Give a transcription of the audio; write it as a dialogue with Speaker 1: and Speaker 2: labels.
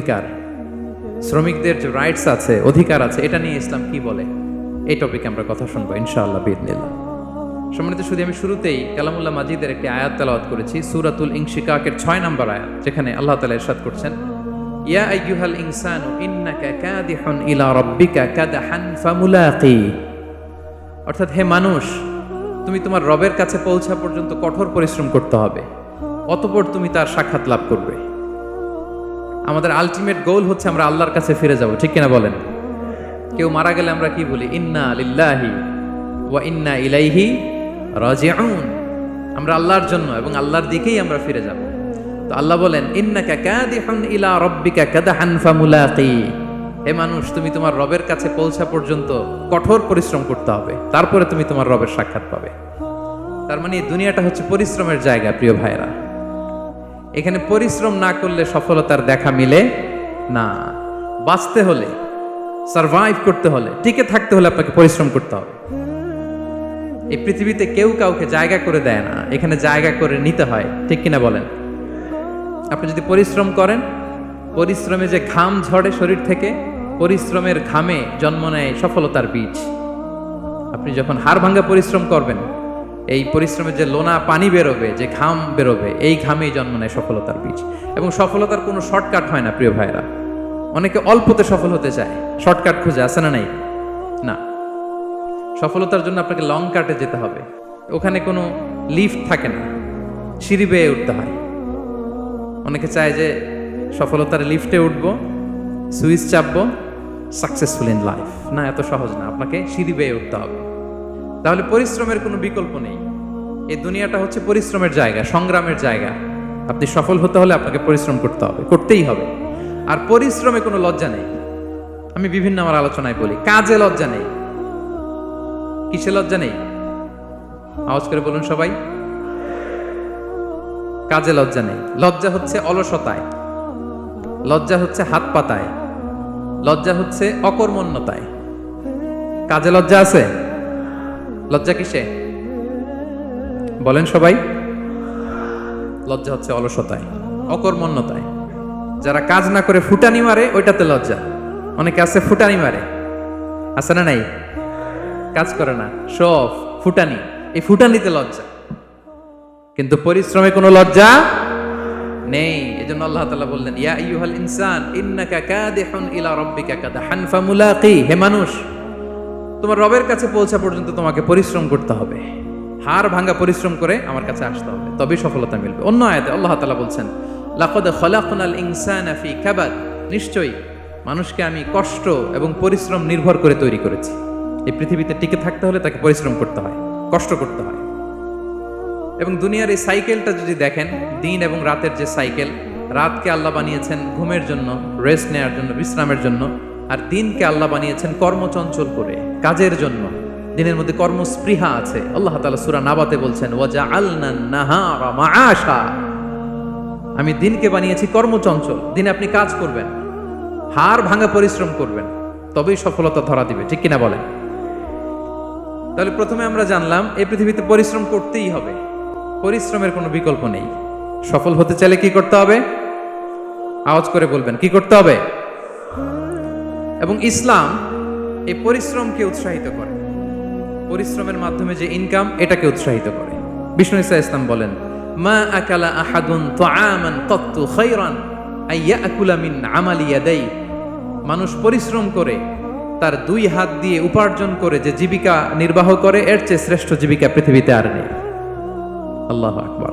Speaker 1: অধিকার, শ্রমিকদের যে রাইটস আছে, অধিকার আছে, এটা নিয়ে ইসলাম কি বলে, এই টপিকে আমরা কথা শুনবো ইনশাআল্লাহ বিইذনিল্লাহ। সম্মানিত শুধু আমি শুরুতেই কালামুল্লাহ মাজিদের একটি আয়াত তেলাওয়াত করেছি, সূরাতুল ইনশিকাকের 6 নম্বর আয়াত, যেখানে আল্লাহ তাআলা ইরশাদ করছেন, ইয়া আইয়ুহাল ইনসানু ইন্নাকা কাদিহুন ইলা রাব্বিকা কাদহান ফামুলাকি। অর্থাৎ হে মানুষ, তুমি তোমার রবের কাছে পৌঁছা পর্যন্ত কঠোর পরিশ্রম করতে হবে, অতঃপর তুমি তার সাক্ষাৎ লাভ করবে। আমাদের আলটিমেট গোল হচ্ছে আমরা আল্লাহর কাছে ফিরে যাব, ঠিক কিনা বলেন? কেউ মারা গেলে আমরা কি বলি? ইন্না লিল্লাহি ওয়া ইন্না ইলাইহি রাজিউন। আমরা আল্লাহর জন্য এবং আল্লাহর দিকেই আমরা ফিরে যাব। তো আল্লাহ বলেন, ইন্নাকা কাদিহুন ইলা রাব্বিকা কাদহান ফামুলাকি। হে মানুষ, তুমি তোমার রবের কাছে পৌঁছা পর্যন্ত কঠোর পরিশ্রম করতে হবে, তারপরে তুমি তোমার রবের সাক্ষাৎ পাবে। তার মানে এই দুনিয়াটা হচ্ছে পরিশ্রমের জায়গা। প্রিয় ভাইরা, এখানে পরিশ্রম না করলে সফলতার দেখা মিলে না। বাঁচতে হলে, সারভাইভ করতে হলে, টিকে থাকতে হলে আপনাকে পরিশ্রম করতে হবে। এই পৃথিবীতে কেউ কাউকে জায়গা করে দেয় না, এখানে জায়গা করে নিতে হয়, ঠিক কিনা বলেন? আপনি যদি পরিশ্রম করেন, পরিশ্রমে যে ঘাম ঝরে শরীর থেকে, পরিশ্রমের ঘামে জন্ম নেয় সফলতার বীজ। আপনি যখন হাড় ভাঙা পরিশ্রম করবেন, এই পরিশ্রমে যে লোনা পানি বেরোবে, যে ঘাম বেরোবে, এই ঘামেই জন্ম নেয় সফলতার বীজ। এবং সফলতার কোনো শর্টকাট হয় না প্রিয় ভাইরা। অনেকে অল্পতে সফল হতে চায়, শর্টকাট খুঁজে, আছে না নাই? না, সফলতার জন্য আপনাকে লং কাটে যেতে হবে। ওখানে কোনো লিফট থাকে না, সিঁড়ি বেয়ে উঠতে হয়। অনেকে চায় যে সফলতার লিফটে উঠবো, সুইচ চাপবো, সাকসেসফুল ইন লাইফ। না, এত সহজ না, আপনাকে সিঁড়ি বেয়ে উঠতে হবে। তাহলে পরিশ্রমের কোনো বিকল্প নেই। এই দুনিয়াটা হচ্ছে পরিশ্রমের জায়গা, সংগ্রামের জায়গা। আপনি সফল হতে হলে আপনাকে পরিশ্রম করতে হবে, করতেই হবে। আর পরিশ্রমে কোনো লজ্জা নেই। আমি বিভিন্ন আমার আলোচনায় বলি, কাজে লজ্জা নেই। কিসে লজ্জা নেই? আওয়াজ করে বলুন সবাই। কাজে লজ্জা নেই। লজ্জা হচ্ছে অলসতায়, লজ্জা হচ্ছে হাত পাতায়, লজ্জা হচ্ছে অকর্মণ্যতায়। কাজে লজ্জা আছে? লজ্জা কিসে বলেন সবাই? লজ্জা হচ্ছে অলসতায়, অকর্মণ্যতায়। যারা কাজ না করে ফুটানি মারে, ওইটাতে লজ্জা। অনেকে আছে ফুটানি মারে, আছে না নাই? কাজ করে না, সব ফুটানি, এই ফুটানিতে লজ্জা। কিন্তু পরিশ্রমে কোনো লজ্জা নেই। এজন্য আল্লাহ তাআলা বললেন, ইয়া আইয়ুহাল ইনসান ইন্নাকা কাদিহুন ইলা রাব্বিকা কাদহান ফামুলাকি। হে মানুষ, তোমার রবের কাছে পৌঁছা পর্যন্ত তোমাকে পরিশ্রম করতে হবে, হাড় ভাঙা পরিশ্রম করে আমার কাছে আসতে হবে, তবেই সফলতা মিলবে। অন্য আয়াতে আল্লাহ তাআলা বলছেন, লাকাদ খালাকনাল ইনসানা ফি কাবাদ। নিশ্চয়ই মানুষকে আমি কষ্ট এবং পরিশ্রম নির্ভর করে তৈরি করেছি। এই পৃথিবীতে টিকে থাকতে হলে তাকে পরিশ্রম করতে হয়, কষ্ট করতে হয়। এবং দুনিয়ার এই সাইকেলটা যদি দেখেন, দিন এবং রাতের যে সাইকেল, রাতকে আল্লাহ বানিয়েছেন ঘুমের জন্য, রেস্ট নেওয়ার জন্য, বিশ্রামের জন্য। আর দিনকে আল্লাহ বানিয়েছেন কর্মচঞ্চল করে, কাজের জন্য। দিনের মধ্যে কর্মস্পৃহা আছে। আল্লাহ তাআলা সূরা নাবাতে বলছেন, ওয়াজআলনান নাহারা মাআশা। আমি দিনকে বানিয়েছি কর্মচঞ্চল। দিনে আপনি কাজ করবেন, হাড় ভাঙা পরিশ্রম করবেন, তবেই সফলতা ধরা দিবে, ঠিক কিনা বলেন? তাহলে প্রথমে আমরা জানলাম এই পৃথিবীতে পরিশ্রম করতেই হবে, পরিশ্রমের কোনো বিকল্প নেই। সফল হতে চাইলে কি করতে হবে? আওয়াজ করে বলবেন, কি করতে হবে? এবং ইসলাম এই পরিশ্রমকে উৎসাহিত করে, পরিশ্রমের মাধ্যমে যে ইনকাম, এটাকে উৎসাহিত করে। বিষ্ণু ঈসা ইসলাম বলেন, মা আকালা আহাদুন তাআমান কাত্তু খায়রান আইয়াকুলা মিন আমালি ইয়াদাই। মানুষ পরিশ্রম করে তার দুই হাত দিয়ে উপার্জন করে যে জীবিকা নির্বাহ করে, এর চেয়ে শ্রেষ্ঠ জীবিকা পৃথিবীতে আর নেই। আল্লাহু আকবার।